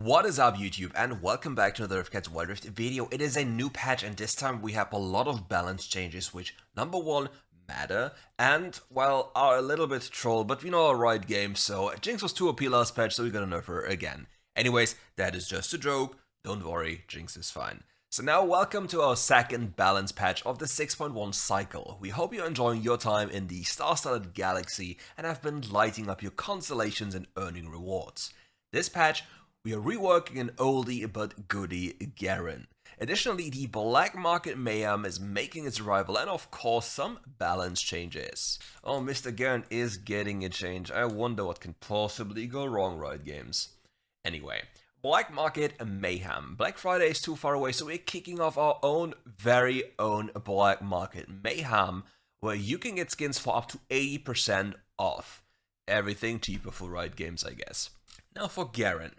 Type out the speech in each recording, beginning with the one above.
What is up YouTube, and welcome back to another RiftGuides WildRift video. It is a new patch, and this time we have a lot of balance changes which, number one, matter and, well, are a little bit troll, but we know our Riot games, so Jinx was too OP last patch, so we're gonna nerf her again. Anyways, that is just a joke, don't worry, Jinx is fine. So now welcome to our second balance patch of the 6.1 cycle. We hope you're enjoying your time in the star-studded galaxy and have been lighting up your constellations and earning rewards. This patch, we are reworking an oldie but goodie Garen. Additionally, the black market mayhem is making its arrival, and of course some balance changes. Oh, Mr. Garen is getting a change. I wonder what can possibly go wrong, Riot Games. Anyway, black market mayhem. Black Friday is too far away, so we're kicking off our own very own black market mayhem, where you can get skins for up to 80% off. Everything cheaper for Riot Games, I guess. Now for Garen.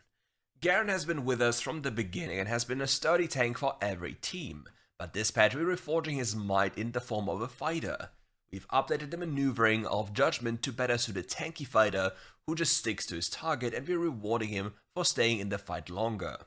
Garen has been with us from the beginning and has been a sturdy tank for every team, but this patch we're reforging his might in the form of a fighter. We've updated the maneuvering of Judgment to better suit a tanky fighter who just sticks to his target, and we're rewarding him for staying in the fight longer.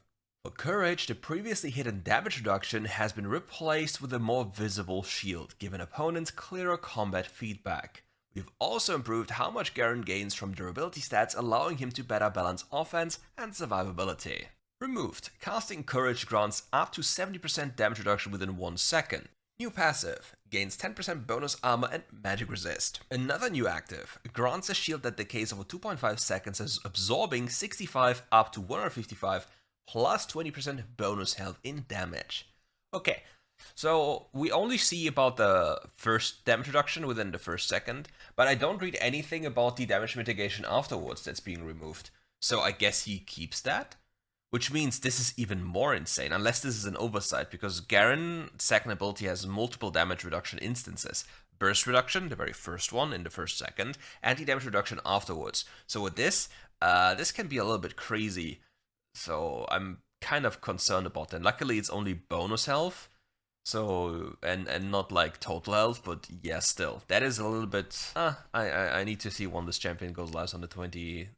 For Courage, the previously hidden damage reduction has been replaced with a more visible shield, giving opponents clearer combat feedback. We've also improved how much Garen gains from durability stats, allowing him to better balance offense and survivability. Removed. Casting Courage grants up to 70% damage reduction within 1 second. New passive. Gains 10% bonus armor and magic resist. Another new active. Grants a shield that decays over 2.5 seconds, absorbing 65 up to 155 plus 20% bonus health in damage. Okay. So we only see about the first damage reduction within the first second, but I don't read anything about the damage mitigation afterwards that's being removed. So I guess he keeps that? Which means this is even more insane, unless this is an oversight, because Garen's second ability has multiple damage reduction instances. Burst reduction, the very first one in the first second, anti-damage reduction afterwards. So with this, this can be a little bit crazy. So I'm kind of concerned about that. Luckily it's only bonus health. So, and not like total health, but yeah, still. That is a little bit, I need to see when this champion goes live on the 29th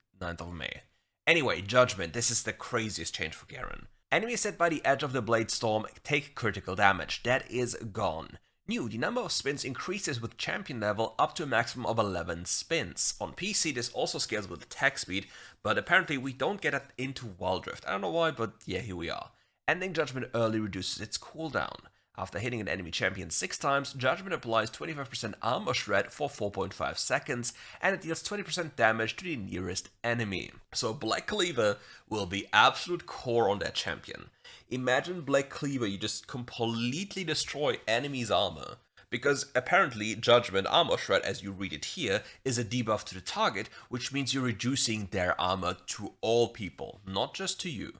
of May. Anyway, Judgment, this is the craziest change for Garen. Enemies set by the edge of the Blade Storm take critical damage. That is gone. New, the number of spins increases with champion level up to a maximum of 11 spins. On PC, this also scales with attack speed, but apparently we don't get it into WildRift. I don't know why, but yeah, here we are. Ending Judgment early reduces its cooldown. After hitting an enemy champion 6 times, Judgment applies 25% armor shred for 4.5 seconds, and it deals 20% damage to the nearest enemy. So Black Cleaver will be absolute core on that champion. Imagine Black Cleaver, you just completely destroy enemies' armor. Because apparently Judgment armor shred, as you read it here, is a debuff to the target, which means you're reducing their armor to all people, not just to you.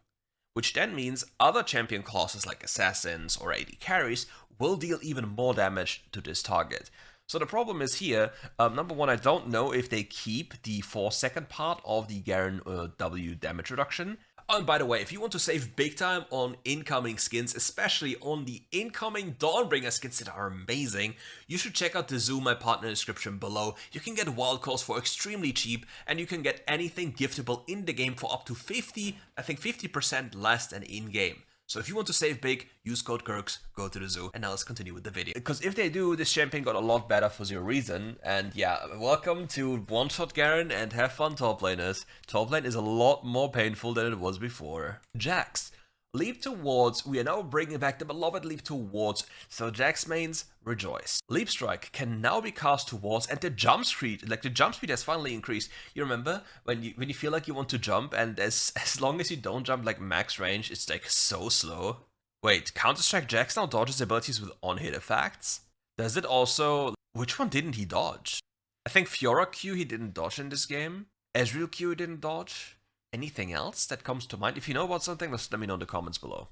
Which then means other champion classes like assassins or AD carries will deal even more damage to this target. So the problem is here, number one, I don't know if they keep the 4-second part of the Garen W damage reduction. Oh, and by the way, if you want to save big time on incoming skins, especially on the incoming Dawnbringer skins that are amazing, you should check out the Zoom, my partner, description below. You can get WildCores for extremely cheap, and you can get anything giftable in the game for up to 50% less than in-game. So if you want to save big, use code KIRKS, go to the zoo, and now let's continue with the video. Because if they do, this champion got a lot better for zero reason, and yeah, welcome to one-shot Garen, and have fun top laners. Top lane is a lot more painful than it was before. Jax. Leap towards, we are now bringing back the beloved Leap towards, so Jax mains, rejoice. Leap Strike can now be cast towards, and the jump speed has finally increased. You remember when you feel like you want to jump, and as long as you don't jump like max range, it's like so slow. Wait, Counter-Strike Jax now dodges abilities with on-hit effects? Does it also, which one didn't he dodge? I think Fiora Q he didn't dodge in this game. Ezreal Q he didn't dodge. Anything else that comes to mind? If you know about something, let me know in the comments below.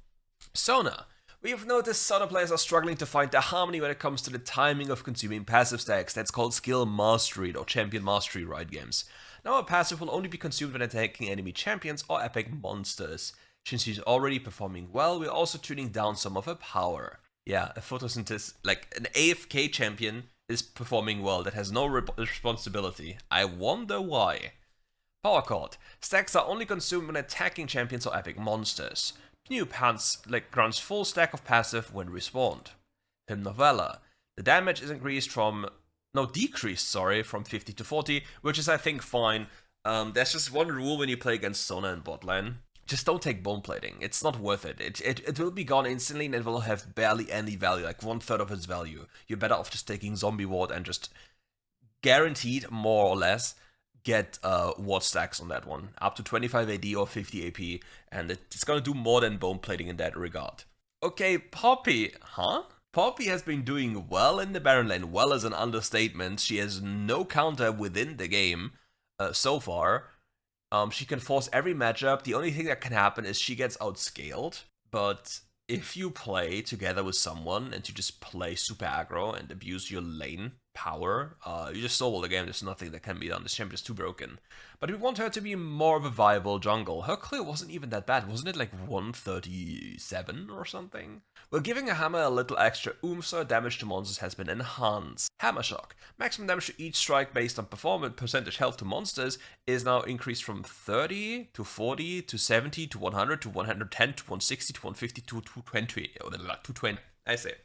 Sona. We have noticed Sona players are struggling to find the harmony when it comes to the timing of consuming passive stacks. That's called skill mastery or champion mastery, Riot Games. Now a passive will only be consumed when attacking enemy champions or epic monsters. Since she's already performing well, we're also tuning down some of her power. Yeah, a photosynthesis, like an AFK champion is performing well that has no responsibility. I wonder why. Power chord. Stacks are only consumed when attacking champions or epic monsters. New pants grants full stack of passive when respawned. Hymn Novella. The damage is decreased, from 50 to 40, which is I think fine. There's just one rule when you play against Sona and bot lane. Just don't take bone plating. It's not worth it. It will be gone instantly and it will have barely any value, like 1/3 of its value. You're better off just taking Zombie Ward and just guaranteed, more or less, get ward stacks on that one. Up to 25 AD or 50 AP, and it's gonna do more than bone plating in that regard. Okay, Poppy, huh? Poppy has been doing well in the Baron lane. Well is an understatement. She has no counter within the game so far. She can force every matchup. The only thing that can happen is she gets outscaled. But if you play together with someone and you just play super aggro and abuse your lane power, you just solo the game. There's nothing that can be done. This champion is too broken. But we want her to be more of a viable jungle. Her clear wasn't even that bad. Wasn't it like 137 or something? Well, giving a hammer a little extra oomph so damage to monsters has been enhanced. Hammer Shock. Maximum damage to each strike based on performance percentage health to monsters is now increased from 30 to 40 to 70 to 100 to 110 to 160 to 150 to 220. 220. I say.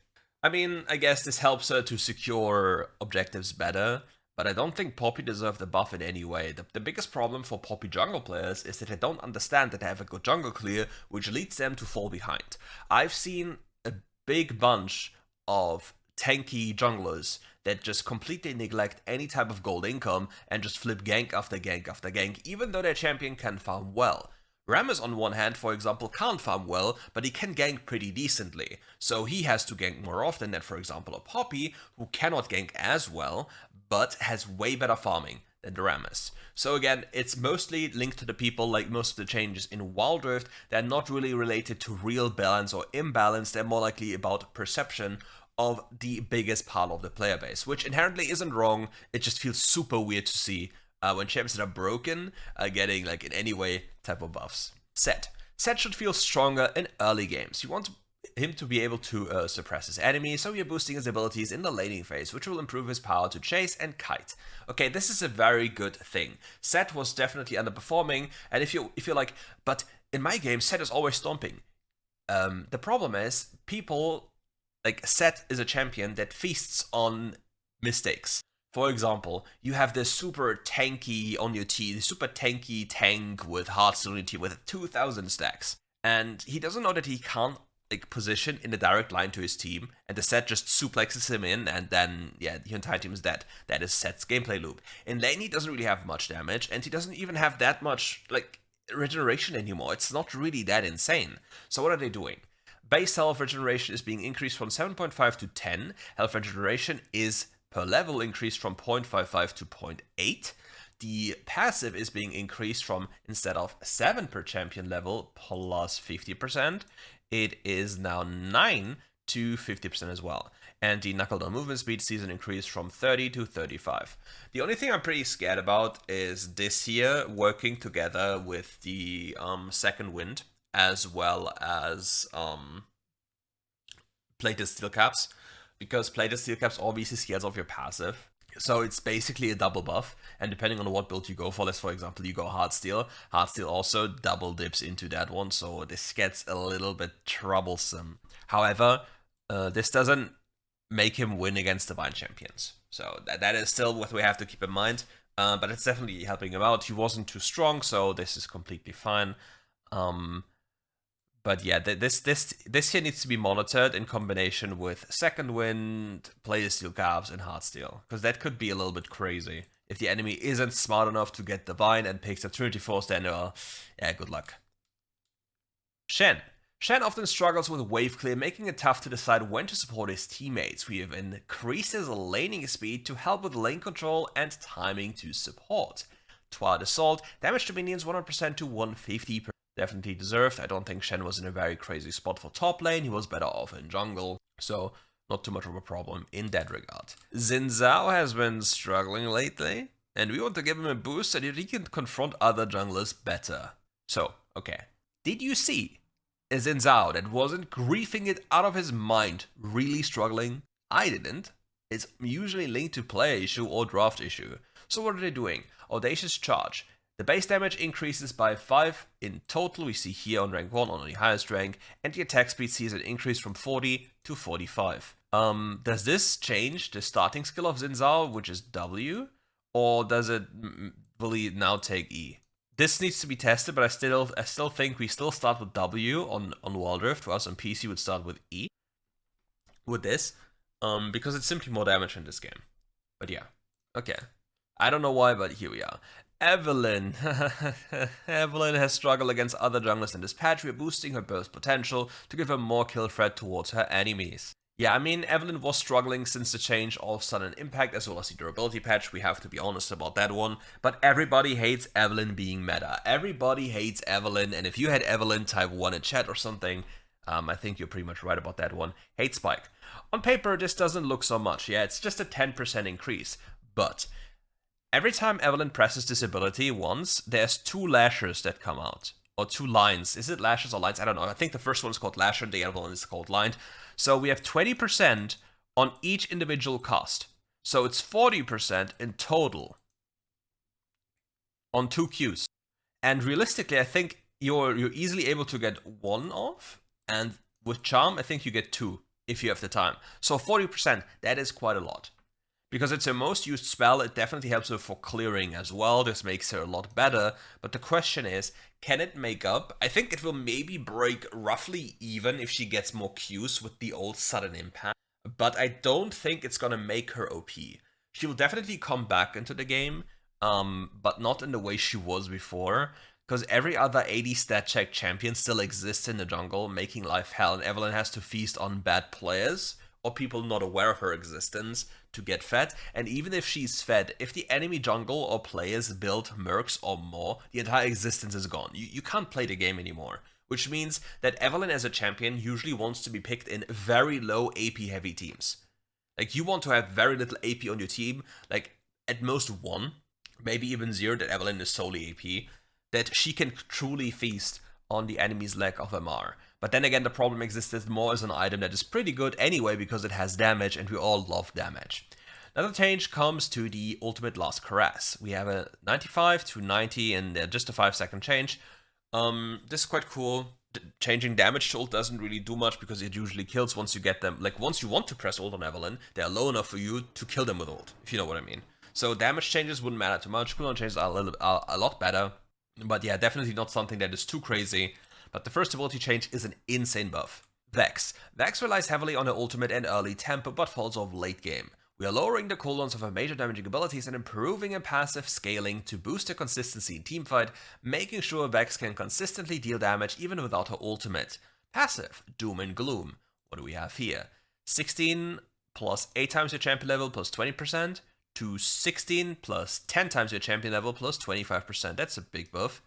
I mean, I guess this helps her to secure objectives better, but I don't think Poppy deserves the buff in any way. The biggest problem for Poppy jungle players is that they don't understand that they have a good jungle clear, which leads them to fall behind. I've seen a big bunch of tanky junglers that just completely neglect any type of gold income and just flip gank after gank after gank, even though their champion can farm well. Rammus, on one hand, for example, can't farm well, but he can gank pretty decently, so he has to gank more often than, for example, a Poppy, who cannot gank as well, but has way better farming than the Rammus. So again, it's mostly linked to the people, like most of the changes in WildRift. They're not really related to real balance or imbalance, they're more likely about perception of the biggest part of the player base, which inherently isn't wrong, it just feels super weird to see when champions that are broken getting, like, in any way type of buffs. Set should feel stronger in early games. You want him to be able to suppress his enemies, so you're boosting his abilities in the laning phase, which will improve his power to chase and kite. Okay, this is a very good thing. Set was definitely underperforming, and if you're like, but in my game, Set is always stomping. The problem is, people, like, Set is a champion that feasts on mistakes. For example, you have this super tanky on your team, super tanky tank with Hearthstone on your team with 2,000 stacks. And he doesn't know that he can't, like, position in a direct line to his team, and the Set just suplexes him in, and then, yeah, the entire team is dead. That is Set's gameplay loop. In lane, he doesn't really have much damage, and he doesn't even have that much, like, regeneration anymore. It's not really that insane. So what are they doing? Base health regeneration is being increased from 7.5 to 10. Health regeneration is per level increased from 0.55 to 0.8. The passive is being increased from, instead of 7 per champion level plus 50%, it is now 9 to 50% as well. And the knuckle down movement speed sees an increase from 30 to 35. The only thing I'm pretty scared about is this here working together with the second wind, as well as plated steel caps, because plated steel caps obviously scales off your passive. So it's basically a double buff, and depending on what build you go for, let's for example you go hard steel also double dips into that one, so this gets a little bit troublesome. However, this doesn't make him win against divine champions, so that is still what we have to keep in mind, but it's definitely helping him out. He wasn't too strong, so this is completely fine. But yeah, this here needs to be monitored in combination with second wind, plated steel caps, and hard steel, because that could be a little bit crazy. If the enemy isn't smart enough to get divine and picks a Trinity Force, then well, yeah, good luck. Shen often struggles with wave clear, making it tough to decide when to support his teammates. We have increased his laning speed to help with lane control and timing to support. Twilight Assault, damage to minions 100% to 150%. Definitely deserved. I don't think Shen was in a very crazy spot for top lane. He was better off in jungle, so not too much of a problem in that regard. Xin Zhao has been struggling lately, and we want to give him a boost so that he can confront other junglers better. So, okay. Did you see a Xin Zhao that wasn't griefing it out of his mind, really struggling? I didn't. It's usually linked to player issue or draft issue. So what are they doing? Audacious Charge. The base damage increases by 5 in total, we see here on rank 1 on the highest rank, and the attack speed sees an increase from 40 to 45. Does this change the starting skill of Xin Zhao, which is W, or does it really now take E? This needs to be tested, but I still think we still start with W on WildRift, whereas on PC would start with E with this, because it's simply more damage in this game. But yeah, okay. I don't know why, but here we are. Evelynn. Evelynn has struggled against other junglers in this patch. We're boosting her burst potential to give her more kill threat towards her enemies. Yeah, I mean, Evelynn was struggling since the change of sudden impact as well as the durability patch. We have to be honest about that one. But everybody hates Evelynn being meta. Everybody hates Evelynn, and if you had Evelynn type 1 in chat or something, I think you're pretty much right about that one. Hate spike. On paper, this doesn't look so much. Yeah, it's just a 10% increase. But every time Evelynn presses this ability once, there's 2 lashers that come out. Or 2 lines. Is it lashes or lines? I don't know. I think the first one is called lasher and the other one is called line. So we have 20% on each individual cast. So it's 40% in total on 2 Qs. And realistically, I think you're easily able to get 1 off. And with Charm, I think you get 2 if you have the time. So 40%, that is quite a lot. Because it's her most used spell, it definitely helps her for clearing as well. This makes her a lot better. But the question is, can it make up? I think it will maybe break roughly even if she gets more Qs with the old sudden impact. But I don't think it's gonna make her OP. She will definitely come back into the game, but not in the way she was before. Because every other 80 stat check champion still exists in the jungle, making life hell, and Evelynn has to feast on bad players or people not aware of her existence to get fed. And even if she's fed, if the enemy jungle or players build mercs or more, the entire existence is gone. You can't play the game anymore. Which means that Evelynn as a champion usually wants to be picked in very low AP heavy teams. Like, you want to have very little AP on your team, like at most 1, maybe even 0, that Evelynn is solely AP, that she can truly feast on the enemy's lack of MR. But then again, the problem exists that more is an item that is pretty good anyway because it has damage and we all love damage. Another change comes to the ultimate Last Caress. We have a 95 to 90 and just a 5-second change. This is quite cool. Changing damage to ult doesn't really do much because it usually kills once you get them. Like, once you want to press ult on Evelynn, they're low enough for you to kill them with ult, if you know what I mean. So damage changes wouldn't matter too much. Cooldown changes are a lot better. But yeah, definitely not something that is too crazy. But the first ability change is an insane buff. Vex. Vex relies heavily on her ultimate and early tempo, but falls off late game. We are lowering the cooldowns of her major damaging abilities and improving her passive scaling to boost her consistency in teamfight, making sure Vex can consistently deal damage even without her ultimate. Passive, Doom and Gloom. What do we have here? 16 plus 8 times your champion level plus 20%, to 16 plus 10 times your champion level plus 25%. That's a big buff.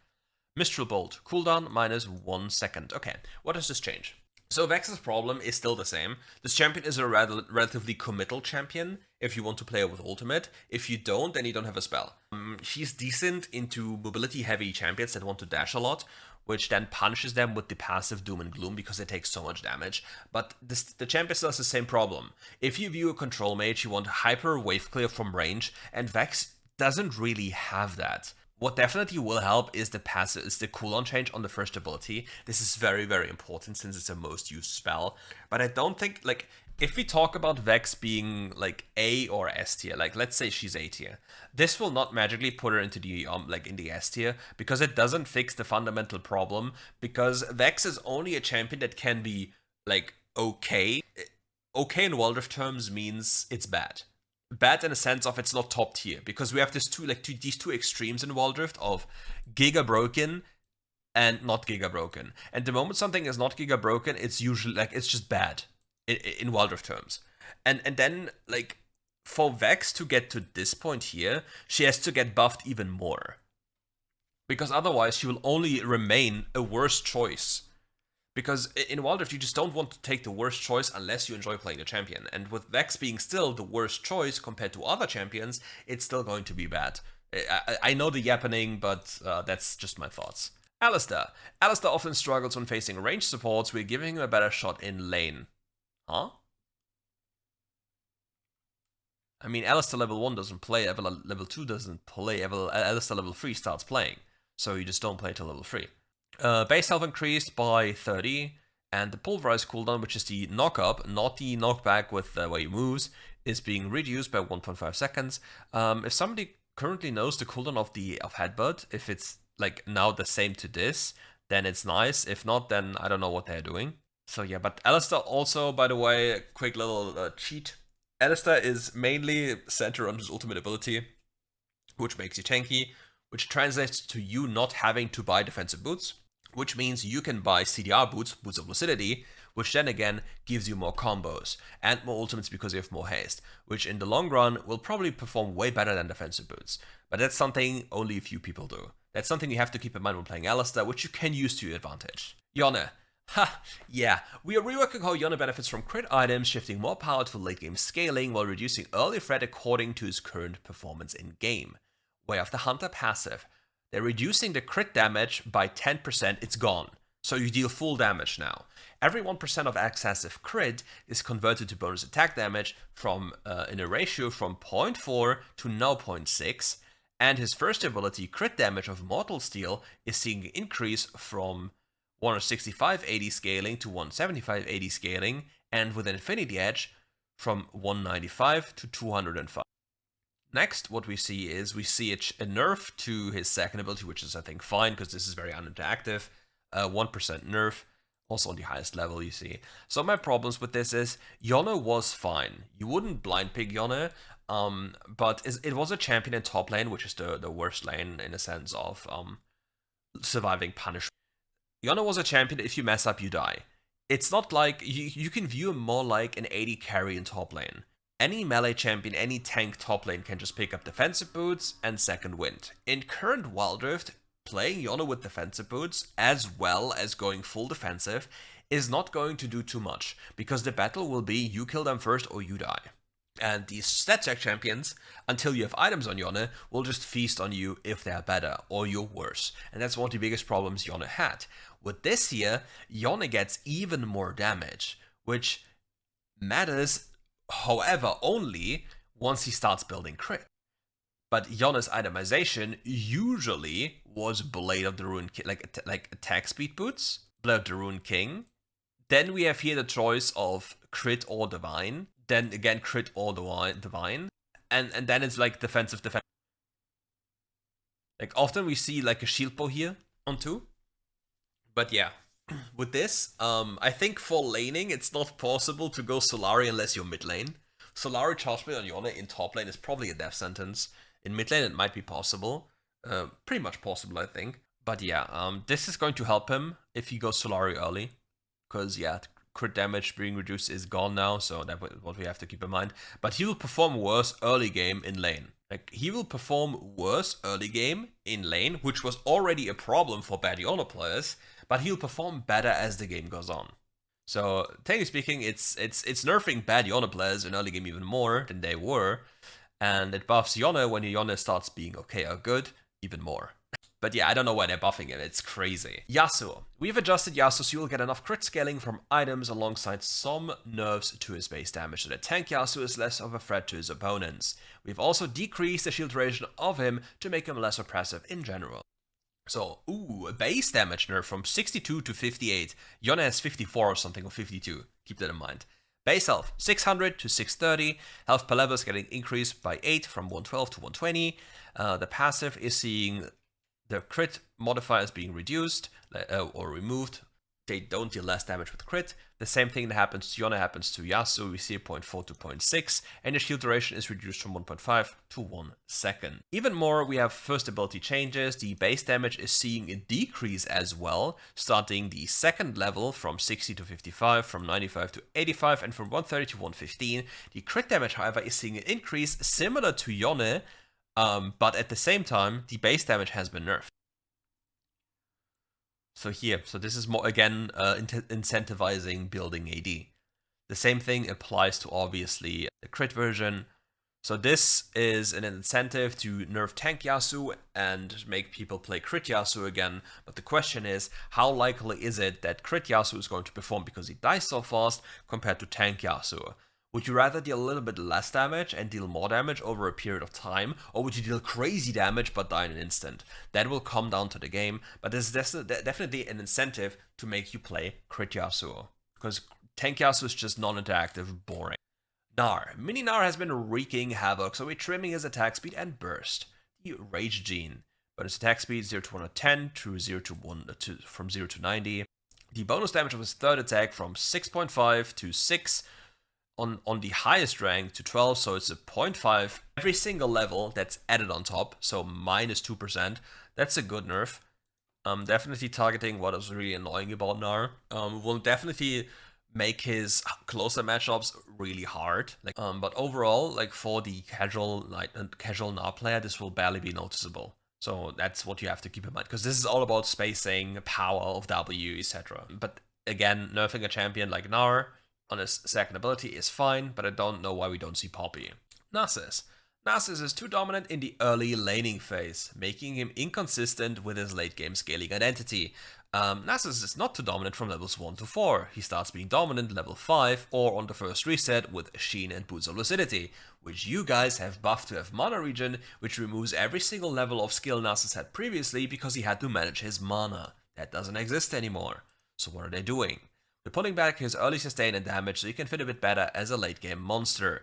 Mistral Bolt, cooldown minus 1 second. Okay, what does this change? So Vex's problem is still the same. This champion is a relatively committal champion if you want to play her with ultimate. If you don't, then you don't have a spell. She's decent into mobility heavy champions that want to dash a lot, which then punishes them with the passive Doom and Gloom because they take so much damage. But the champion still has the same problem. If you view a control mage, you want hyper wave clear from range, and Vex doesn't really have that. What definitely will help is the cooldown change on the first ability. This is very, very important since it's a most used spell. But I don't think, like, if we talk about Vex being like A or S tier, like let's say she's A tier, this will not magically put her into the like in the S tier because it doesn't fix the fundamental problem. Because Vex is only a champion that can be like okay. Okay in WildRift terms means it's bad. Bad in a sense of it's not top tier, because we have these two extremes in WildRift of giga broken and not giga broken. And the moment something is not giga broken, it's usually like it's just bad in WildRift terms. And then like for Vex to get to this point here, she has to get buffed even more, because otherwise she will only remain a worse choice. Because in WildRift, you just don't want to take the worst choice unless you enjoy playing the champion. And with Vex being still the worst choice compared to other champions, it's still going to be bad. I know the yappening, but that's just my thoughts. Alistar. Alistar often struggles when facing ranged supports. We're giving him a better shot in lane. Huh? I mean, Alistair level 1 doesn't play, Evelyn level 2 doesn't play, Alistair level 3 starts playing. So you just don't play till level 3. Base health increased by 30, and the pulverize cooldown, which is the knock-up, not the knockback with the way he moves, is being reduced by 1.5 seconds. If somebody currently knows the cooldown of Headbutt, if it's like now the same to this, then it's nice. If not, then I don't know what they're doing. So yeah, but Alistair also, by the way, a quick little cheat. Alistair is mainly centered on his ultimate ability, which makes you tanky, which translates to you not having to buy defensive boots, which means you can buy CDR boots, boots of lucidity, which then again gives you more combos and more ultimates because you have more haste, which in the long run will probably perform way better than defensive boots. But that's something only a few people do. That's something you have to keep in mind when playing Alistair, which you can use to your advantage. Yone. Ha, yeah, we are reworking how Yone benefits from crit items, shifting more power to late game scaling while reducing early threat according to his current performance in game. Way of the Hunter passive. They're reducing the crit damage by 10%, it's gone. So you deal full damage now. Every 1% of excessive crit is converted to bonus attack damage from in a ratio from 0.4 to now 0.6. And his first ability, crit damage of Mortal Steel, is seeing an increase from 165 AD scaling to 175 AD scaling, and with Infinity Edge from 195 to 205. Next, what we see is we see a nerf to his second ability, which is I think fine because this is very uninteractive. 1% nerf, also on the highest level you see. So my problems with this is Yone was fine. You wouldn't blind pick Yone, but it was a champion in top lane, which is the worst lane in a sense of surviving punishment. Yone was a champion, if you mess up, you die. It's not like, you can view him more like an AD carry in top lane. Any melee champion, any tank top lane can just pick up defensive boots and second wind. In current WildRift, playing Yone with defensive boots, as well as going full defensive, is not going to do too much, because the battle will be you kill them first or you die. And these stat check champions, until you have items on Yone, will just feast on you if they're better, or you're worse. And that's one of the biggest problems Yone had. With this here, Yone gets even more damage, which matters, however, only once he starts building crit. But Yone's itemization usually was Blade of the Ruined King, like attack speed boots, Blade of the Ruined King. Then we have here the choice of crit or divine. Then again crit or divine. And then it's like defensive. Like often we see like a shield bow here on 2. But yeah, with this, I think for laning it's not possible to go Solari unless you're mid lane. Solari charge blade on Yone in top lane is probably a death sentence. In mid lane it might be possible. Pretty much possible, I think. But yeah, this is going to help him if he goes Solari early. Because yeah, crit damage being reduced is gone now, so that's what we have to keep in mind. But he will perform worse early game in lane. Like, he will perform worse early game in lane, which was already a problem for bad Yone players, but he'll perform better as the game goes on. So, technically speaking, it's nerfing bad Yone players in early game even more than they were, and it buffs Yone when Yone starts being okay or good even more. But yeah, I don't know why they're buffing him, it's crazy. Yasuo. We've adjusted Yasuo so you'll get enough crit scaling from items alongside some nerfs to his base damage so that tank Yasuo is less of a threat to his opponents. We've also decreased the shield duration of him to make him less oppressive in general. So, a base damage nerf from 62 to 58. Yone has 54 or something, or 52. Keep that in mind. Base health, 600 to 630. Health per level is getting increased by 8 from 112 to 120. The passive is seeing the crit modifier is being reduced or removed. They don't deal less damage with crit. The same thing that happens to Yone happens to Yasuo. We see 0.4 to 0.6, and the shield duration is reduced from 1.5 to 1 second. Even more, we have first ability changes. The base damage is seeing a decrease as well, starting the second level from 60 to 55, from 95 to 85, and from 130 to 115. The crit damage, however, is seeing an increase similar to Yone, but at the same time, the base damage has been nerfed. So this is more, again, incentivizing building AD. The same thing applies to, obviously, the crit version. So this is an incentive to nerf tank Yasuo and make people play crit Yasuo again. But the question is, how likely is it that crit Yasuo is going to perform because he dies so fast compared to tank Yasuo? Would you rather deal a little bit less damage and deal more damage over a period of time, or would you deal crazy damage but die in an instant? That will come down to the game, but there's definitely an incentive to make you play Crit Yasuo, because Tank Yasuo is just non-interactive, boring. Gnar. Mini Gnar has been wreaking havoc, so we're trimming his attack speed and burst. The Rage Gene. But his attack speed 0 to 110 to 0 to 1 to, from 0 to 90. The bonus damage of his third attack from 6.5 to 6 on the highest rank to 12, so it's a 0.5 every single level that's added on top, so minus 2%. That's a good nerf. Definitely targeting what is really annoying about Gnar. Will definitely make his closer matchups really hard. But overall, like for the casual Gnar player, this will barely be noticeable. So that's what you have to keep in mind, because this is all about spacing, power of W, etc. But again, nerfing a champion like Gnar on his second ability is fine, but I don't know why we don't see Poppy. Nasus. Nasus is too dominant in the early laning phase, making him inconsistent with his late game scaling identity. Nasus is not too dominant from levels 1 to 4. He starts being dominant level 5 or on the first reset with Sheen and Boots of Lucidity, which you guys have buffed to have mana regen, which removes every single level of skill Nasus had previously because he had to manage his mana. That doesn't exist anymore. So what are they doing? They're pulling back his early sustain and damage so he can fit a bit better as a late game monster.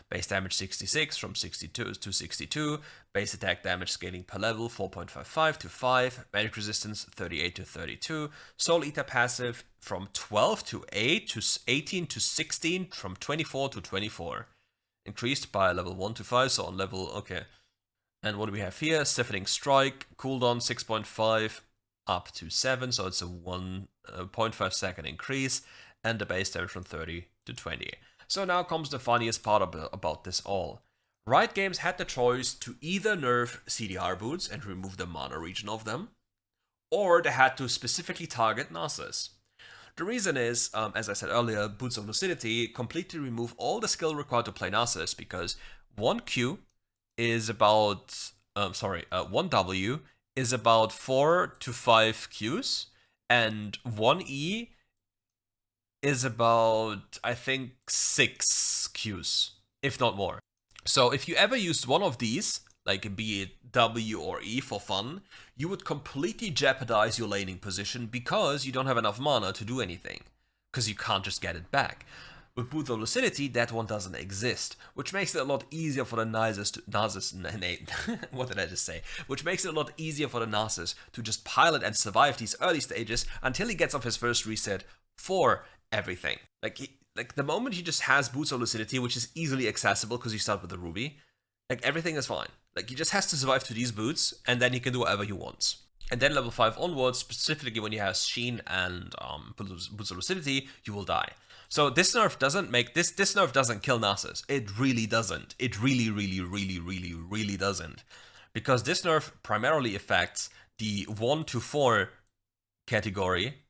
Base damage 66 from 62 to 62, base attack damage scaling per level 4.55 to 5, magic resistance 38 to 32, Soul Eater passive from 12 to 8 to 18 to 16, from 24 to 24. Increased by level 1 to 5, so on level, okay. And what do we have here? Stiffening Strike, cooldown 6.5 up to 7, so it's a 1.5 second increase, and the base damage from 30 to 20. So now comes the funniest part about this all. Riot Games had the choice to either nerf CDR boots and remove the mana regen of them, or they had to specifically target Nasus. The reason is, as I said earlier, Boots of Lucidity completely remove all the skill required to play Nasus, because 1 Q is about, 1 W is about 4 to 5 Qs, and 1 E is about, I think, 6 Qs, if not more. So if you ever used one of these, like be it W or E for fun, you would completely jeopardize your laning position because you don't have enough mana to do anything, because you can't just get it back. With Boots of Lucidity, that one doesn't exist, which makes it a lot easier for the Nasus what did I just say? Which makes it a lot easier for the Nasus to just pilot and survive these early stages until he gets off his first reset for everything. Like the moment he just has Boots of Lucidity, which is easily accessible because you start with the Ruby, like everything is fine. Like he just has to survive to these boots, and then he can do whatever he wants. And then level 5 onwards, specifically when you have Sheen and Boots of Lucidity, you will die. So this nerf doesn't make this nerf doesn't kill Nasus. It really doesn't. It really doesn't. Because this nerf primarily affects the 1 to 4 category,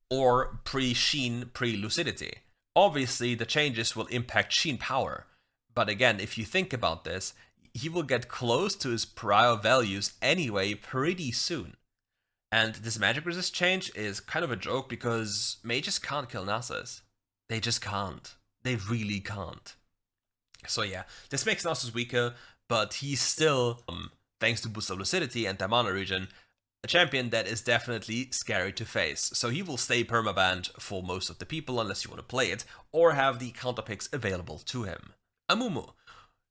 or pre-Sheen, pre-Lucidity. Obviously, the changes will impact Sheen power, but again, if you think about this, he will get close to his prior values anyway pretty soon. And this magic resist change is kind of a joke because mages can't kill Nasus. They just can't. They really can't. So yeah, this makes Nasus weaker, but he's still, thanks to Boost of Lucidity and the mana regen, a champion that is definitely scary to face, so he will stay permabanned for most of the people unless you want to play it, or have the counter picks available to him. Amumu.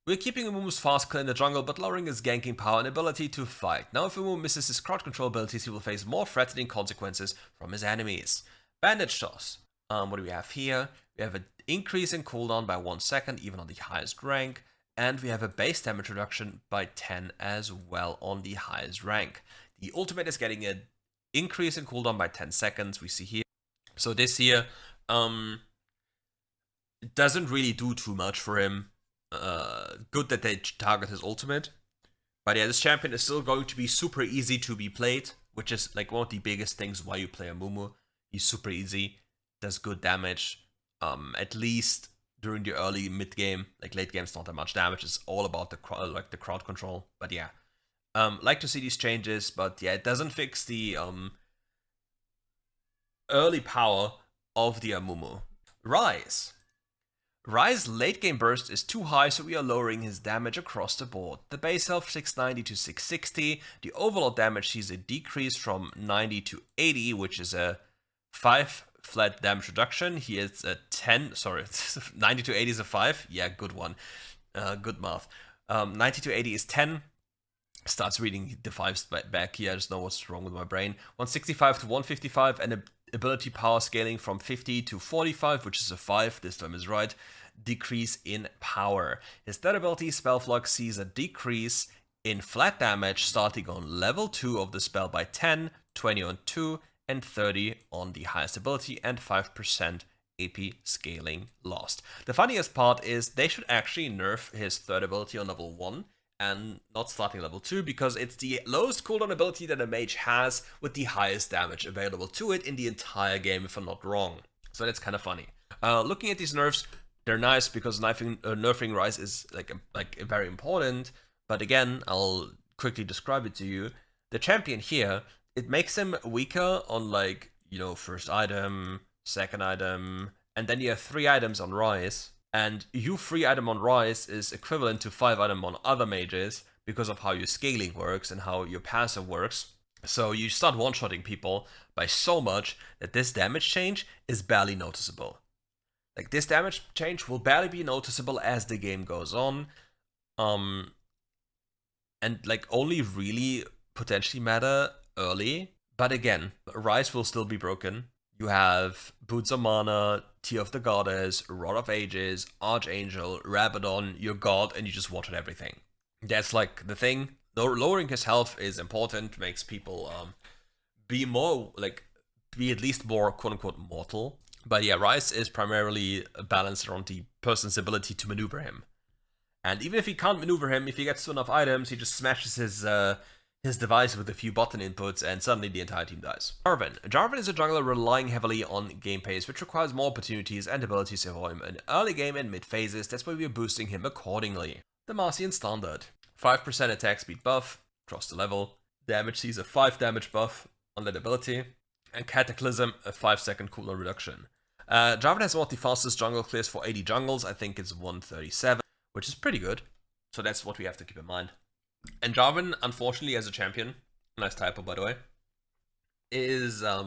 We're keeping Amumu's fast kill in the jungle, but lowering his ganking power and ability to fight. Now if Amumu misses his crowd control abilities, he will face more threatening consequences from his enemies. Bandage Toss. What do we have here? We have an increase in cooldown by 1 second, even on the highest rank, and we have a base damage reduction by 10 as well on the highest rank. The ultimate is getting an increase in cooldown by 10 seconds, we see here. So this here doesn't really do too much for him. Good that they target his ultimate. But yeah, this champion is still going to be super easy to be played, which is like one of the biggest things why you play Amumu. He's super easy, does good damage, at least during the early mid game. Like late game's not that much damage, it's all about the crowd control. But yeah. Like to see these changes, but yeah, it doesn't fix the early power of the Amumu. Rise. Rai's late game burst is too high, so we are lowering his damage across the board. The base health 690 to 660, the overall damage sees a decrease from 90 to 80, which is a 5 flat damage reduction. He is a 10, sorry, 90 to 80 is a 5, yeah, good one, good math. 90 to 80 is 10, starts reading the 5s back here, I just know what's wrong with my brain. 165 to 155, and ability power scaling from 50 to 45, which is a 5, this time is right, decrease in power. His third ability, Spell Flux, sees a decrease in flat damage starting on level 2 of the spell by 10, 20 on 2, and 30 on the highest ability, and 5% AP scaling lost. The funniest part is they should actually nerf his third ability on level 1 and not starting level 2, because it's the lowest cooldown ability that a mage has with the highest damage available to it in the entire game, if I'm not wrong. So that's kind of funny. Looking at these nerfs, they're nice because nerfing Rise is like very important, but again, I'll quickly describe it to you. The champion here, it makes him weaker on, like, you know, first item, second item, and then you have 3 items on Rise. And your 3 item on Rise is equivalent to 5 item on other mages because of how your scaling works and how your passive works. So you start one-shotting people by so much that this damage change is barely noticeable. Like, this damage change will barely be noticeable as the game goes on. And like only really potentially matter early. But again, Rise will still be broken. You have Boots of Mana, Tear of the Goddess, Rod of Ages, Archangel, Rabadon, your god, and you just watch everything. That's like the thing. Lowering his health is important, makes people be at least more quote-unquote mortal. But yeah, Rise is primarily balanced around the person's ability to maneuver him. And even if he can't maneuver him, if he gets to enough items, he just smashes his device with a few button inputs, and suddenly the entire team dies. Jarvan is a jungler relying heavily on game pace, which requires more opportunities and abilities for him in early game and mid phases. That's why we are boosting him accordingly. The Marcian Standard. 5% attack speed buff, across the level. Damage sees a 5 damage buff on that ability. And Cataclysm, a 5-second cooldown reduction. Jarvan has one of the fastest jungle clears for 80 jungles. I think it's 137, which is pretty good. So that's what we have to keep in mind. And Jarvan, unfortunately, as a champion, nice typo by the way, is a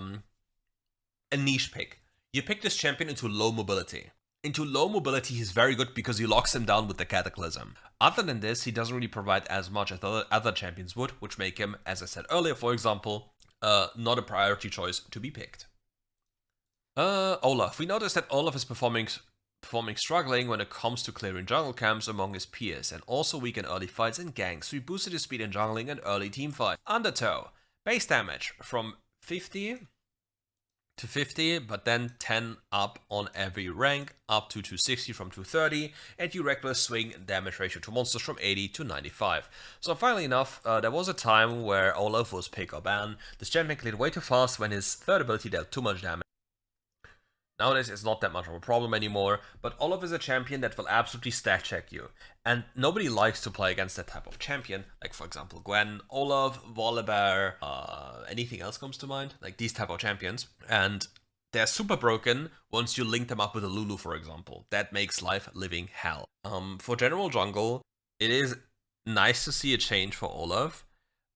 niche pick. You pick this champion into low mobility. Into low mobility, he's very good because he locks him down with the Cataclysm. Other than this, he doesn't really provide as much as other champions would, which make him, as I said earlier, for example, not a priority choice to be picked. Olaf. We noticed that Olaf is performing struggling when it comes to clearing jungle camps among his peers, and also weak in early fights and ganks. We boosted his speed in jungling and early team fight. Undertow. Base damage from 50 to 50, but then 10 up on every rank, up to 260 from 230, and you reckless swing damage ratio to monsters from 80 to 95. So finally enough, there was a time where Olaf was pick or ban. This champion cleared way too fast when his third ability dealt too much damage. Nowadays, it's not that much of a problem anymore, but Olaf is a champion that will absolutely stack check you. And nobody likes to play against that type of champion, like for example Gwen, Olaf, Volibear, anything else comes to mind? Like these type of champions. And they're super broken once you link them up with a Lulu, for example. That makes life living hell. For general jungle, it is nice to see a change for Olaf,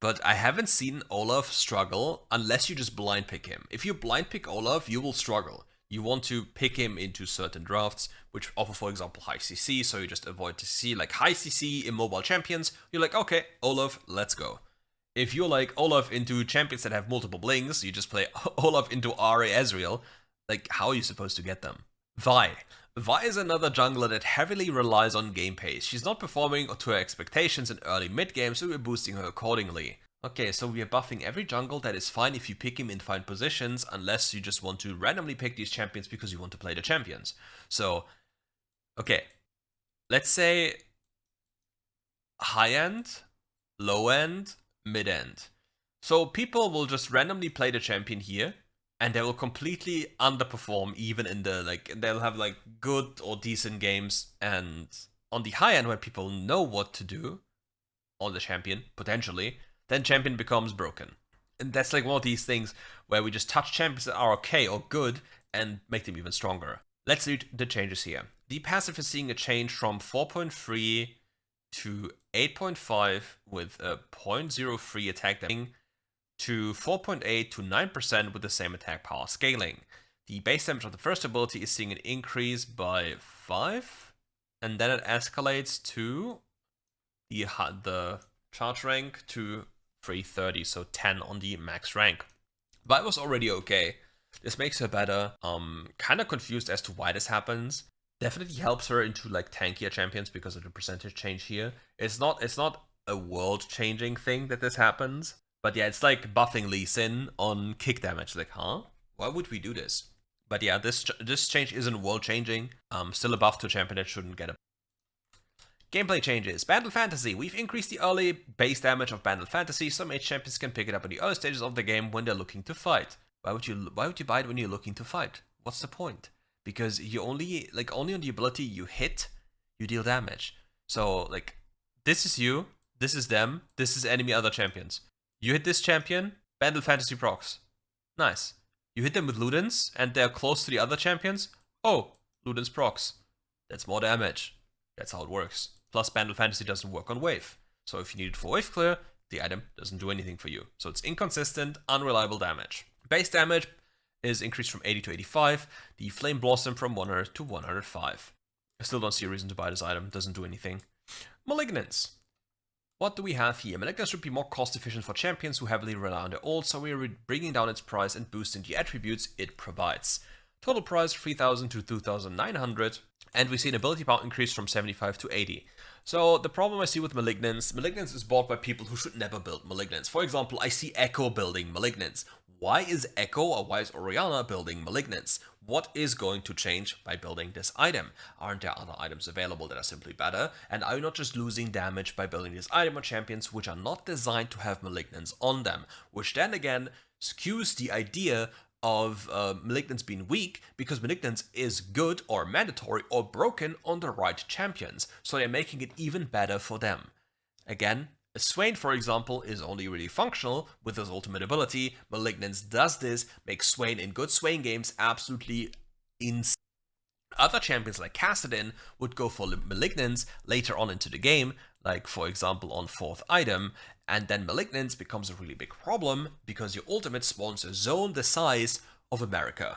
but I haven't seen Olaf struggle unless you just blind pick him. If you blind pick Olaf, you will struggle. You want to pick him into certain drafts, which offer, for example, high CC, so you just avoid CC, like high CC immobile champions. You're like, okay, Olaf, let's go. If you're like Olaf into champions that have multiple blings, you just play Olaf into RA Ezreal, like, how are you supposed to get them? Vi. Vi is another jungler that heavily relies on game pace. She's not performing to her expectations in early mid-game, so we're boosting her accordingly. Okay, so we are buffing every jungle. That is fine if you pick him in fine positions, unless you just want to randomly pick these champions because you want to play the champions. So, okay, let's say high-end, low-end, mid-end. So people will just randomly play the champion here, and they will completely underperform even in the, like, they'll have like good or decent games, and on the high end where people know what to do on the champion, potentially, then champion becomes broken. And that's like one of these things where we just touch champions that are okay or good and make them even stronger. Let's do the changes here. The passive is seeing a change from 4.3 to 8.5 with a 0.03 attack damage to 4.8 to 9% with the same attack power scaling. The base damage of the first ability is seeing an increase by 5, and then it escalates to the charge rank to 330, so 10 on the max rank. But it was already okay. This makes her better. Kind of confused as to why this happens. Definitely helps her into like tankier champions because of the percentage change here. It's not a world-changing thing that this happens. But yeah, it's like buffing Lee Sin on kick damage. Like, huh? Why would we do this? But yeah, this change isn't world-changing. Still a buff to a champion that shouldn't get a... Gameplay changes. Battle Fantasy. We've increased the early base damage of Battle Fantasy, so mage champions can pick it up in the early stages of the game when they're looking to fight. Why would you buy it when you're looking to fight? What's the point? Because you only on the ability you hit, you deal damage. So like, this is you, this is them, this is enemy other champions. You hit this champion, Battle Fantasy procs. Nice. You hit them with Ludens, and they're close to the other champions. Oh, Ludens procs. That's more damage. That's how it works. Plus, Battle Fantasy doesn't work on wave. So if you need it for wave clear, the item doesn't do anything for you. So it's inconsistent, unreliable damage. Base damage is increased from 80 to 85. The Flame Blossom from 100 to 105. I still don't see a reason to buy this item. Doesn't do anything. Malignance. What do we have here? Malignance should be more cost efficient for champions who heavily rely on their ult, so we are bringing down its price and boosting the attributes it provides. Total price 3,000 to 2,900, and we see an ability power increase from 75 to 80. So the problem I see with Malignance is bought by people who should never build Malignance. For example, I see Echo building Malignance. Why is Echo or why is Orianna building Malignance? What is going to change by building this item? Aren't there other items available that are simply better? And are you not just losing damage by building this item on champions which are not designed to have Malignance on them? Which then again skews the idea of Malignance being weak, because Malignance is good or mandatory or broken on the right champions, so they're making it even better for them. Again, Swain, for example, is only really functional with his ultimate ability. Malignance does this, makes Swain in good Swain games absolutely insane. Other champions like Kassadin would go for Malignance later on into the game, like for example on 4th item, and then Malignance becomes a really big problem because your ultimate spawns a zone the size of America.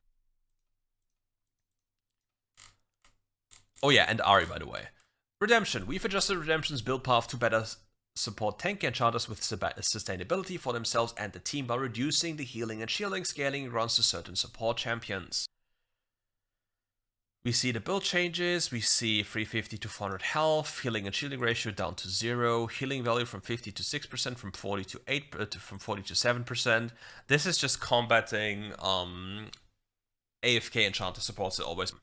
Oh yeah, and Ari, by the way. Redemption. We've adjusted Redemption's build path to better support tanky enchanters with sustainability for themselves and the team by reducing the healing and shielding scaling runs to certain support champions. We see the build changes, we see 350 to 400 health, healing and shielding ratio down to 0, healing value from 50 to 6%, from 40 to 8, from 40 to 7%. This is just combating AFK enchanter supports that always.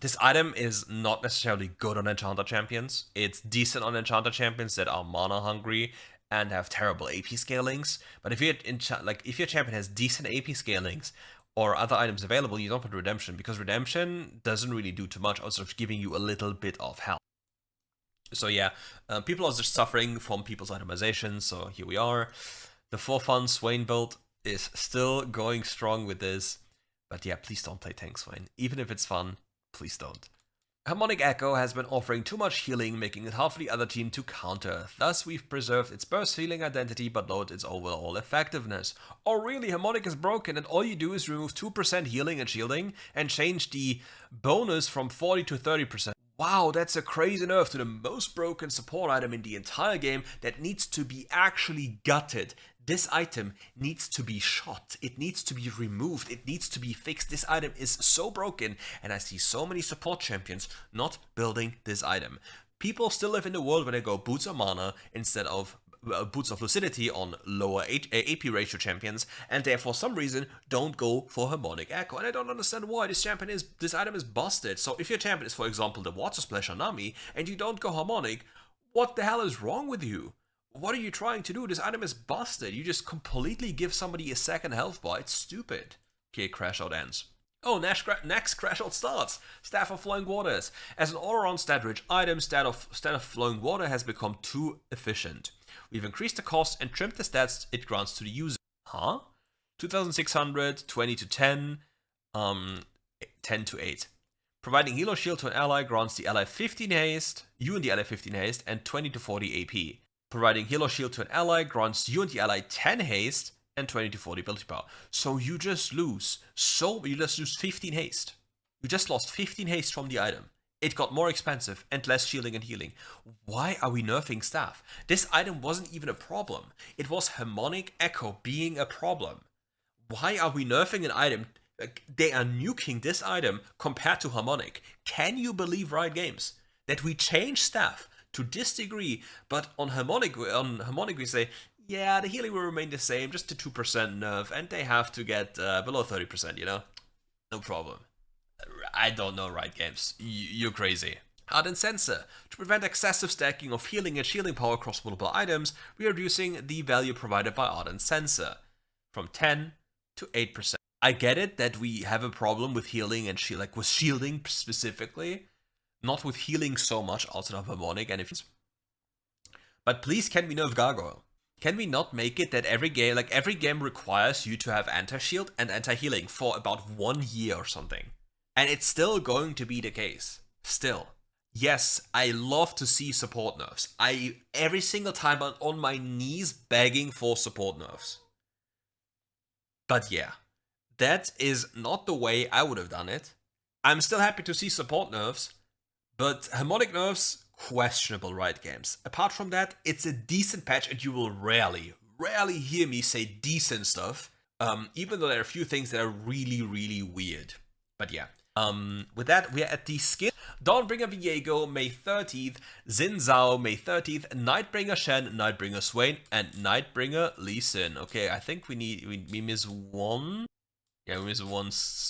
This item is not necessarily good on enchanter champions. It's decent on enchanter champions that are mana hungry and have terrible AP scalings. But if your champion has decent AP scalings or other items available, you don't put Redemption, because Redemption doesn't really do too much, outside of giving you a little bit of health. So yeah, people are just suffering from people's itemization, so here we are. The for fun Swain build is still going strong with this, but yeah, please don't play tank Swain. Even if it's fun, please don't. Harmonic Echo has been offering too much healing, making it hard for the other team to counter. Thus, we've preserved its burst healing identity but lowered its overall effectiveness. Or really, Harmonic is broken and all you do is remove 2% healing and shielding and change the bonus from 40 to 30%. Wow, that's a crazy nerf to the most broken support item in the entire game that needs to be actually gutted. This item needs to be shot, it needs to be removed, it needs to be fixed. This item is so broken, and I see so many support champions not building this item. People still live in a world where they go Boots of Mana instead of Boots of Lucidity on lower AP ratio champions, and therefore some reason don't go for Harmonic Echo. And I don't understand why. This item is busted. So if your champion is, for example, the Water Splasher Nami, and you don't go Harmonic, what the hell is wrong with you? What are you trying to do? This item is busted. You just completely give somebody a second health bar. It's stupid. Okay, Crash Out ends. Oh, next Crash Out starts. Staff of Flowing Waters. As an all-around stat-rich item, Staff of Flowing Water has become too efficient. We've increased the cost and trimmed the stats it grants to the user. Huh? 2,600, 20 to 10, 10 to 8. Providing heal or shield to an ally grants the ally 15 haste, you and the ally 15 haste, and 20 to 40 AP. Providing heal or shield to an ally grants you and the ally 10 haste and 20 to 40 ability power. So you just lose 15 haste. You just lost 15 haste from the item. It got more expensive and less shielding and healing. Why are we nerfing staff? This item wasn't even a problem. It was Harmonic Echo being a problem. Why are we nerfing an item? They are nuking this item compared to Harmonic. Can you believe Riot Games? That we change staff to this degree, but on Harmonic we say, yeah, the healing will remain the same, just a 2% nerf, and they have to get below 30%, you know? No problem. I don't know, Riot Games. You're crazy. Ardent Sensor. To prevent excessive stacking of healing and shielding power across multiple items, we are reducing the value provided by Ardent Sensor from 10 to 8%. I get it that we have a problem with healing and with shielding specifically, not with healing so much outside of Harmonic and but please, can we nerf Gargoyle? Can we not make it that every game requires you to have anti-shield and anti-healing for about 1 year or something? And it's still going to be the case. Still. Yes, I love to see support nerfs. Every single time I'm on my knees begging for support nerfs. But yeah, that is not the way I would have done it. I'm still happy to see support nerfs, but Harmonic nerfs, questionable, Riot Games. Apart from that, it's a decent patch and you will rarely hear me say decent stuff, even though there are a few things that are really, really weird. But yeah. With that, we are at the skin. Dawnbringer Viego, May 13th. Xin Zhao, May 13th. Nightbringer Shen, Nightbringer Swain, and Nightbringer Lee Sin. Okay, I think we miss one. Yeah, we miss one.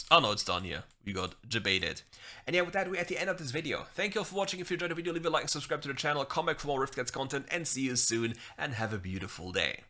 Oh no, it's done here. We got debated. And yeah, with that, we're at the end of this video. Thank you all for watching. If you enjoyed the video, leave a like and subscribe to the channel. Come back for more RiftGuides content, and see you soon. And have a beautiful day.